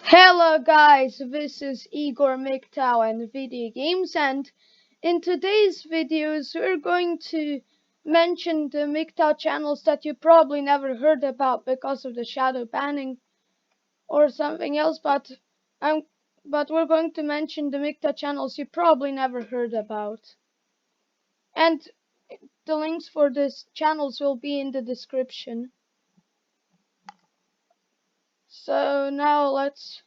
Hello guys, this is Igor Mgtow and Video Games, and in today's videos we're going to mention the MGTOW channels that you probably never heard about because of the shadow banning or something else, but we're going to mention the MGTOW channels you probably never heard about. And the links for these channels will be in the description. So now let's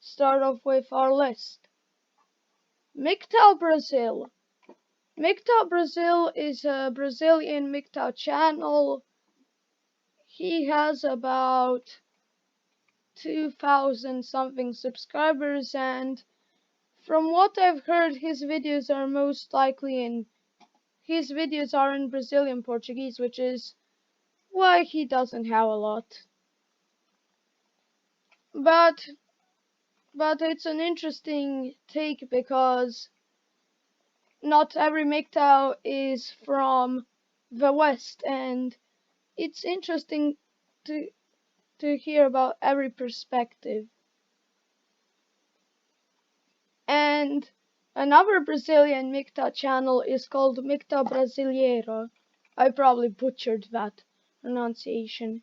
start off with our list. MGTOW Brasil. MGTOW Brasil is a Brazilian MGTOW channel. He has about 2,000 something subscribers, and from what I've heard, his videos are in Brazilian Portuguese, which is why he doesn't have a lot. But it's an interesting take because not every MGTOW is from the West, and it's interesting to hear about every perspective. And another Brazilian MGTOW channel is called MGTOW Brasileiro. I probably butchered that pronunciation.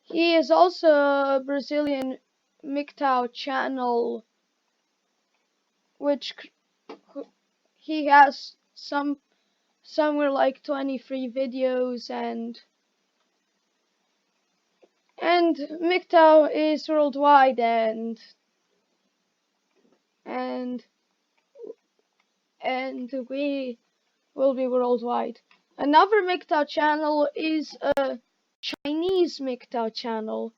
He is also a Brazilian MGTOW channel, which he has somewhere like 23 videos, and MGTOW is worldwide, and we will be worldwide. Another MGTOW channel is a Chinese MGTOW channel.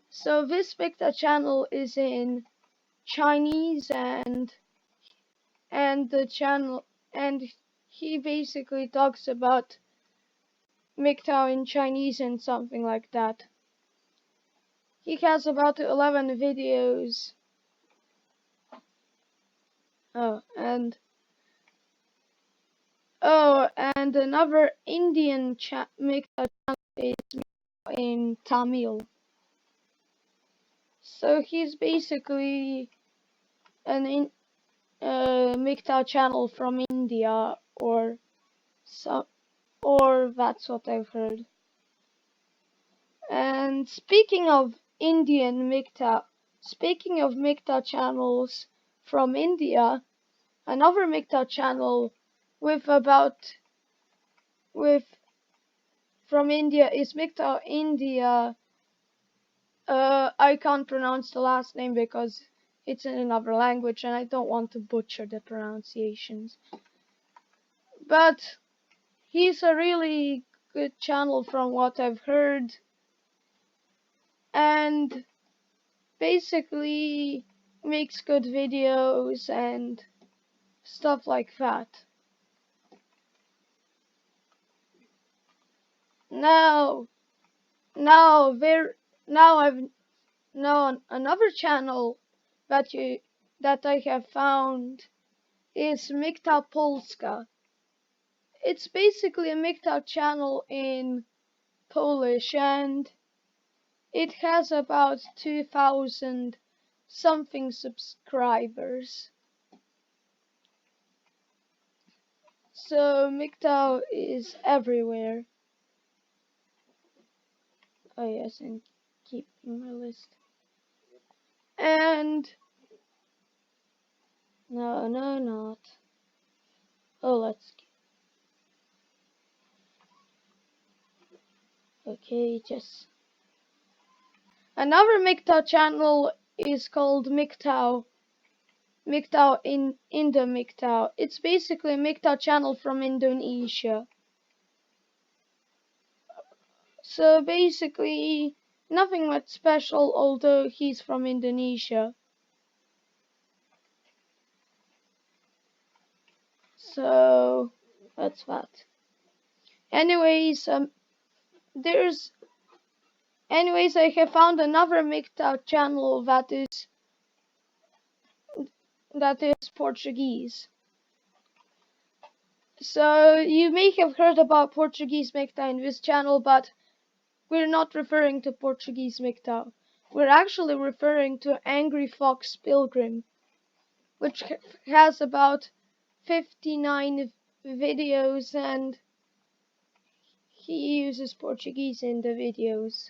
So this MGTOW channel is in Chinese, and he basically talks about MGTOW in Chinese and something like that. He has about 11 videos. And another Indian MGTOW channel is in Tamil. So he's basically an MGTOW channel from India, or that's what I've heard. And speaking of MGTOW channels from India, another MGTOW channel from India is MGTOW India. I can't pronounce the last name because it's in another language and I don't want to butcher the pronunciations. But he's a really good channel from what I've heard, and basically makes good videos and stuff like that. Now another channel that I have found is MGTOW Polska. It's basically a MGTOW channel in Polish, and it has about 2,000 something subscribers. So MGTOW is everywhere. Oh yes, and keeping my list. And no, not. Oh, let's. Okay, just. Another MGTOW channel is called MGTOW in Indo MGTOW. It's basically a MGTOW channel from Indonesia. So basically nothing much special, although he's from Indonesia. So that's that. Anyways, I have found another MGTOW channel that is Portuguese. So you may have heard about Portuguese MGTOW in this channel, but we're not referring to Portuguese MGTOW. we're actually referring to Angry Fox Pilgrim, which has about 59 videos, and he uses Portuguese in the videos.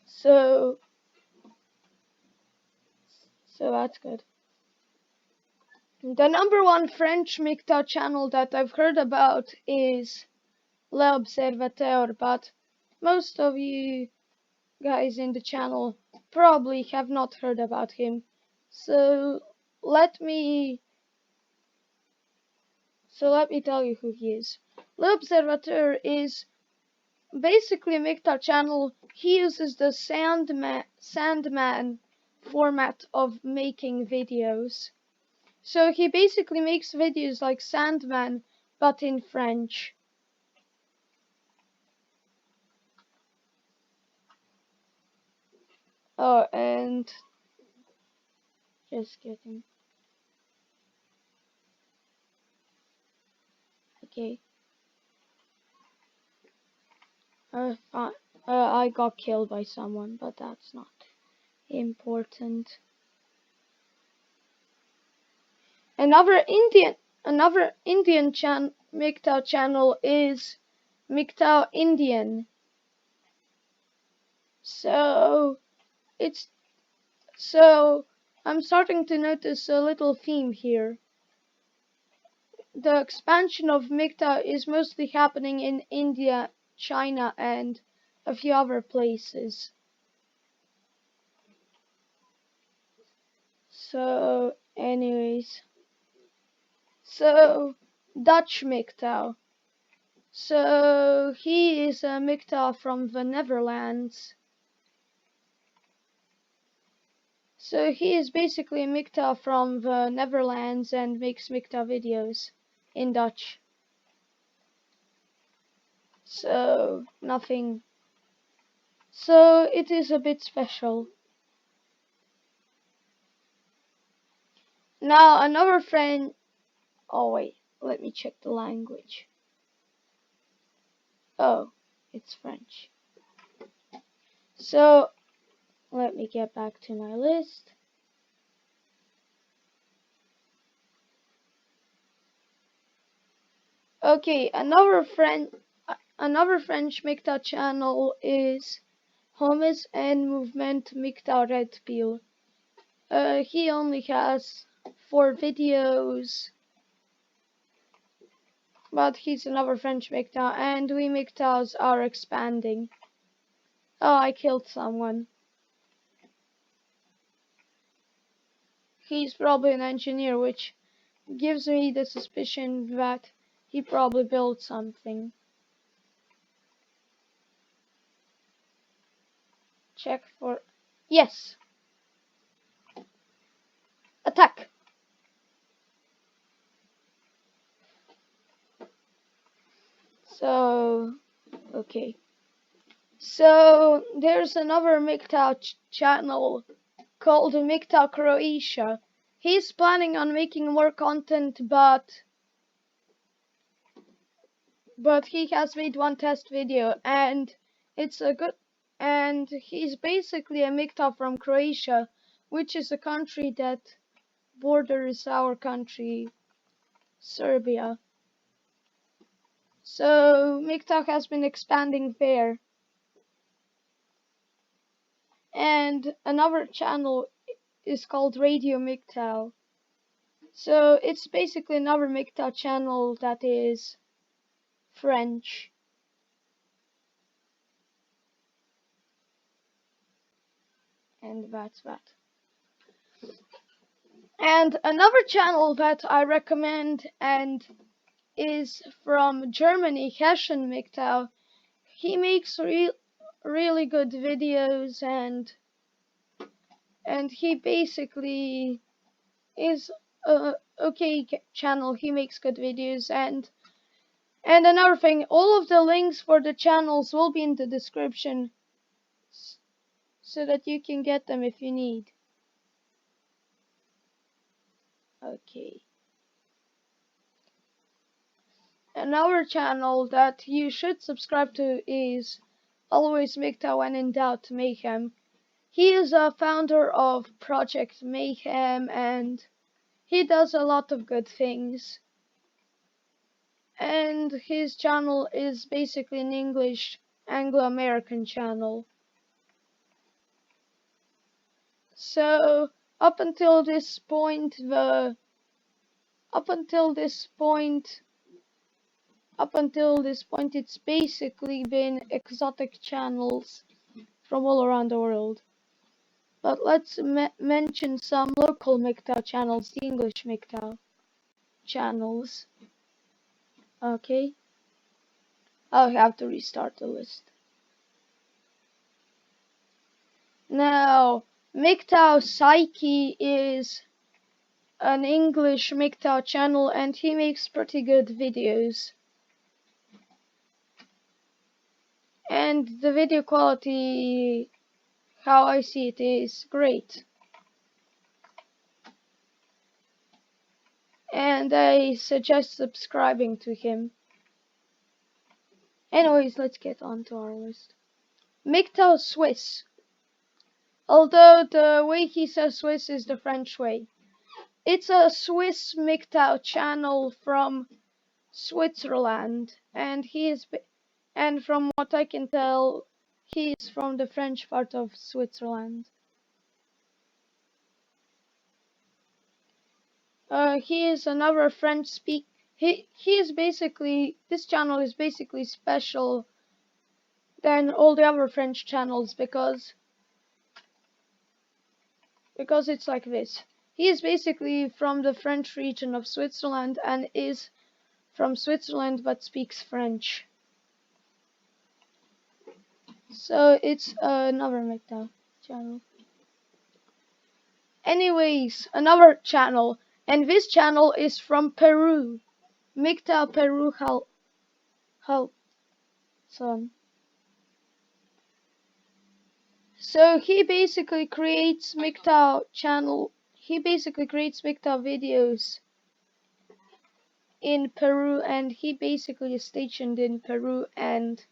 So that's good. The number one French MGTOW channel that I've heard about is L'Observateur, but most of you guys in the channel probably have not heard about him. So let me tell you who he is. L'Observateur is basically a MGTOW channel. He uses the Sandman format of making videos. So he basically makes videos like Sandman, but in French. Oh, and just kidding. Okay. I got killed by someone, but that's not important. Another Indian MGTOW channel is MGTOW Indian. So I'm starting to notice a little theme here. The expansion of MGTOW is mostly happening in India, China, and a few other places. So, anyways. So, Dutch MGTOW. So, he is a MGTOW from the Netherlands. So, he is basically a MGTOW from the Netherlands and makes MGTOW videos in Dutch. So, nothing. So, it is a bit special. Now, another friend. Oh, wait, let me check the language. Oh, it's French. So, let me get back to my list. Okay, another French MGTOW channel is Hommes and Movement MGTOW Red Pill. He only has 4 videos, but he's another French MGTOW, and we MGTOWs are expanding. Oh, I killed someone. He's probably an engineer, which gives me the suspicion that he probably built something. Check for... Yes! Attack! So... Okay. So, there's another MGTOW channel called MGTOW Croatia. He's planning on making more content, but he has made one test video, and it's a good, and he's basically a MGTOW from Croatia, which is a country that borders our country, Serbia. So MGTOW has been expanding there. And another channel is called Radio MGTOW. So it's basically another MGTOW channel that is French. And that's that. And another channel that I recommend and is from Germany, Hessian MGTOW. He makes really good videos, and he basically is a okay channel. He makes good videos, and another thing, all of the links for the channels will be in the description, so that you can get them if you need. Okay. Another channel that you should subscribe to is always MGTOW when in doubt, Mayhem. He is a founder of Project Mayhem and he does a lot of good things. And his channel is basically an English Anglo-American channel. So up until this point it's basically been exotic channels from all around the world. But let's mention some local MGTOW channels, the English MGTOW channels. Okay. I'll have to restart the list. Now, MGTOW Psyche is an English MGTOW channel and he makes pretty good videos. And the video quality, how I see it, is great. And I suggest subscribing to him. Anyways, let's get on to our list. MGTOW Suisse. Although the way he says Swiss is the French way. It's a Swiss MGTOW channel from Switzerland, and and from what I can tell, he is from the French part of Switzerland. He is another French speak. He is basically, this channel is basically special than all the other French channels because it's like this. He is basically from the French region of Switzerland and is from Switzerland but speaks French. So it's another MGTOW channel. Anyways, another channel, and this channel is from Peru. MGTOW Peru Halcón. So he basically creates MGTOW channel. He basically creates MGTOW videos in Peru, and he basically is stationed in Peru, and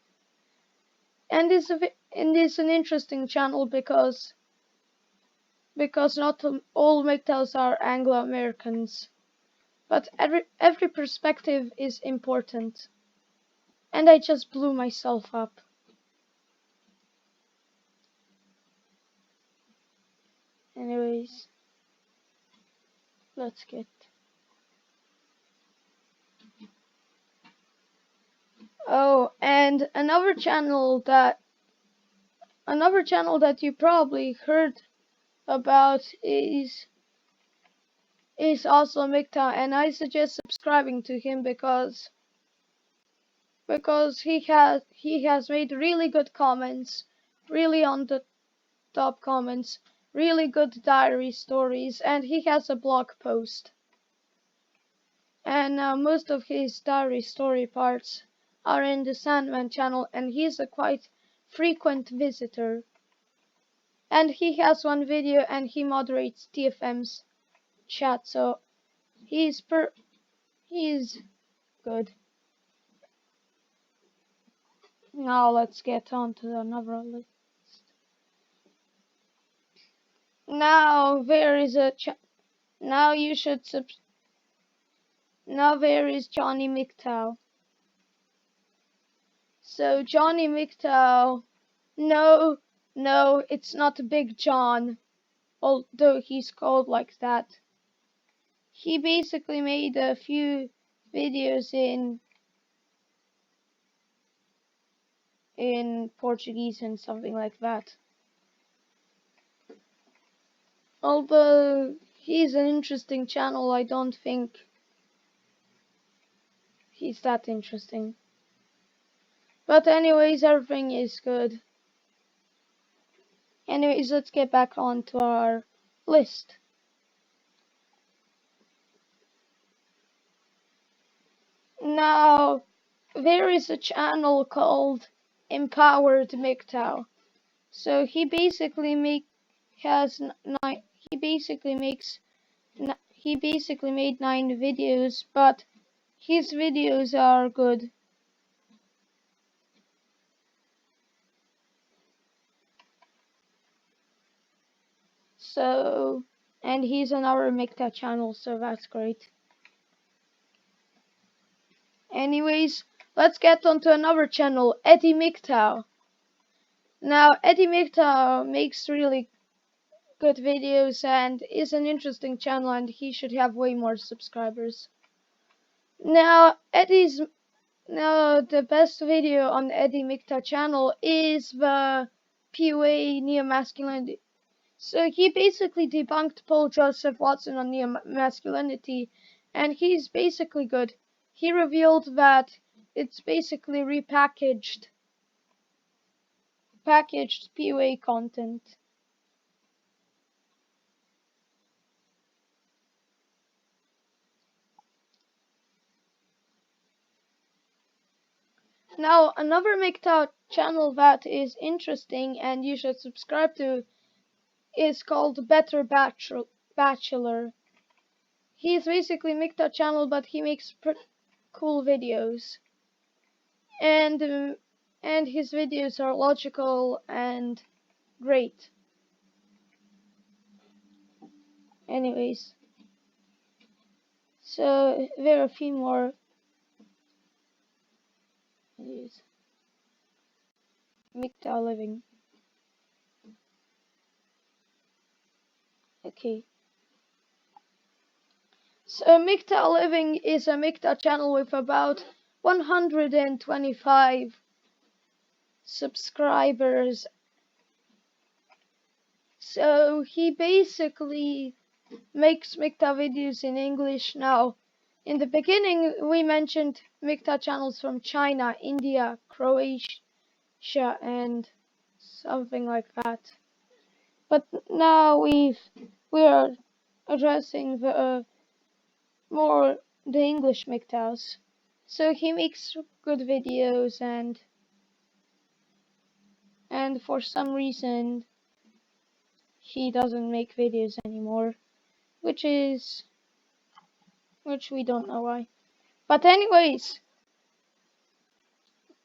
is an interesting channel because not all MGTOWs are Anglo-Americans, but every perspective is important. And I just blew myself up. Anyways, let's get. Oh, and another channel that you probably heard about is Oslo MGTOW, and I suggest subscribing to him because he has made really good comments, really on the top comments, really good diary stories, and he has a blog post. And most of his diary story parts are in the Sandman channel, and he's a quite frequent visitor. And he has one video and he moderates TFM's chat, so he's good. Now let's get on to another list. Now there is now there is Johnny MGTOW. So Johnny MGTOW, no, it's not Big John, although he's called like that. He basically made a few videos in Portuguese and something like that. Although he's an interesting channel, I don't think he's that interesting. But anyways, everything is good. Anyways, let's get back on to our list. Now, there is a channel called Empowered MGTOW. So he basically made 9 videos, but his videos are good. So, and he's on our MGTOW channel, so that's great. Anyways, let's get on to another channel, MGTOW. Now, MGTOW makes really good videos and is an interesting channel, and he should have way more subscribers. Now, the best video on the MGTOW channel is the PUA neo-masculinity. So he basically debunked Paul Joseph Watson on neo-masculinity, and he's basically good. He revealed that it's basically packaged PUA content. Now, another MGTOW channel that is interesting and you should subscribe to is called Better Bachelor. He's basically MGTOW channel, but he makes cool videos, and his videos are logical and great. Anyways, so there are a few more videos. MGTOW Living. Okay. So MGTOW Living is a MGTOW channel with about 125 subscribers. So he basically makes MGTOW videos in English. Now, in the beginning we mentioned MGTOW channels from China, India, Croatia, and something like that. But now we are addressing the English MGTOWs. So he makes good videos, and for some reason he doesn't make videos anymore, which we don't know why. But anyways,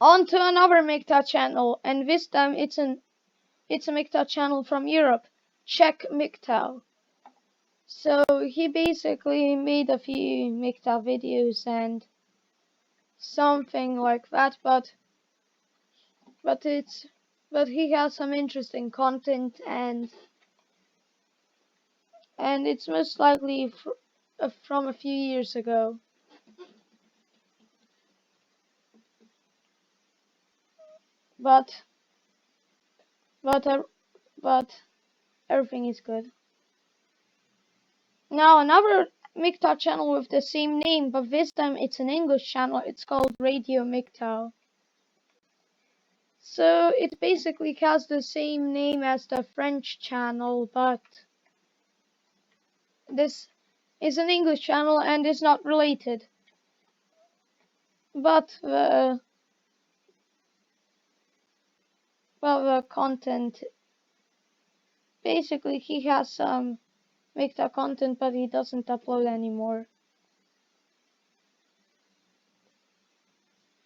on to another MGTOW channel, and this time it's a MGTOW channel from Europe, Czech MGTOW. So he basically made a few MGTOW videos and something like that, but he has some interesting content, and it's most likely from a few years ago. But everything is good. Now another MGTOW channel with the same name, but this time it's an English channel. It's called Radio MGTOW. So it basically has the same name as the French channel, but this is an English channel and is not related. But the content, basically he has some MGTOW content, but he doesn't upload anymore.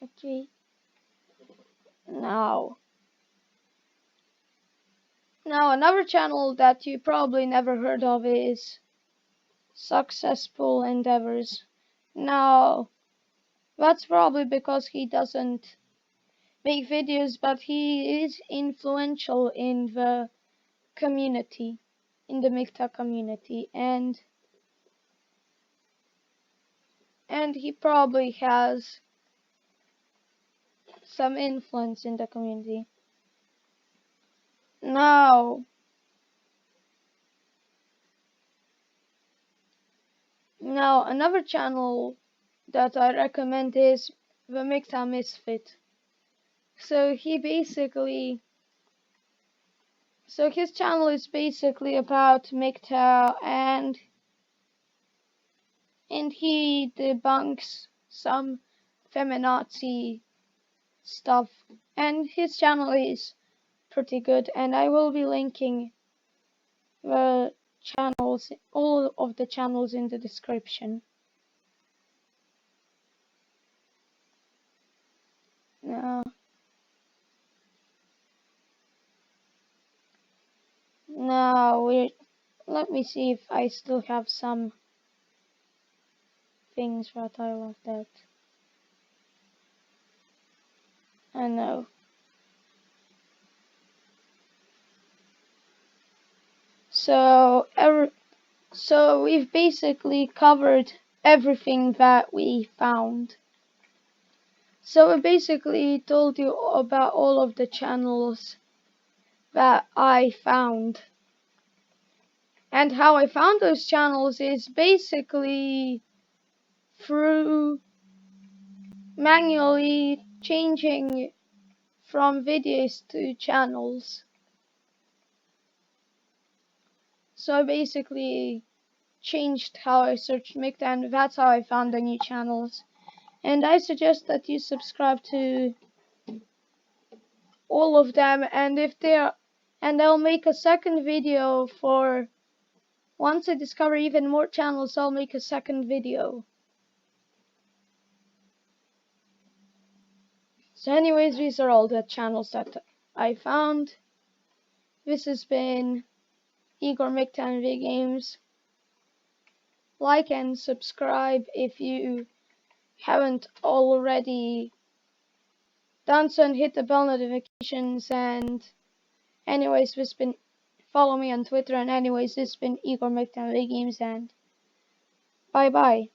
Okay. Now another channel that you probably never heard of is SuckCesspool Endeavors. Now, that's probably because he doesn't make videos, but he is influential in the community, in the MGTOW community, and he probably has some influence in the community. Now another channel that I recommend is the MGTOW Misfit. So his channel is basically about MGTOW, and he debunks some feminazi stuff, and his channel is pretty good, and I will be linking the channels, all of the channels, in the description. Now let me see if I still have some things that I left out. I know. So we've basically covered everything that we found. So I basically told you about all of the channels that I found. And how I found those channels is basically through manually changing from videos to channels. So I basically changed how I searched MGTOW, and that's how I found the new channels. And I suggest that you subscribe to all of them, and I'll make a second video for once I discover even more channels. I'll make a second video. So anyways, these are all the channels that I found. This has been Igor MGTOW V Games. Like and subscribe if you haven't already done so, and hit the bell notifications. And anyways, this has been, follow me on Twitter, and anyways, this has been Igor MGTOW V Games, and bye bye.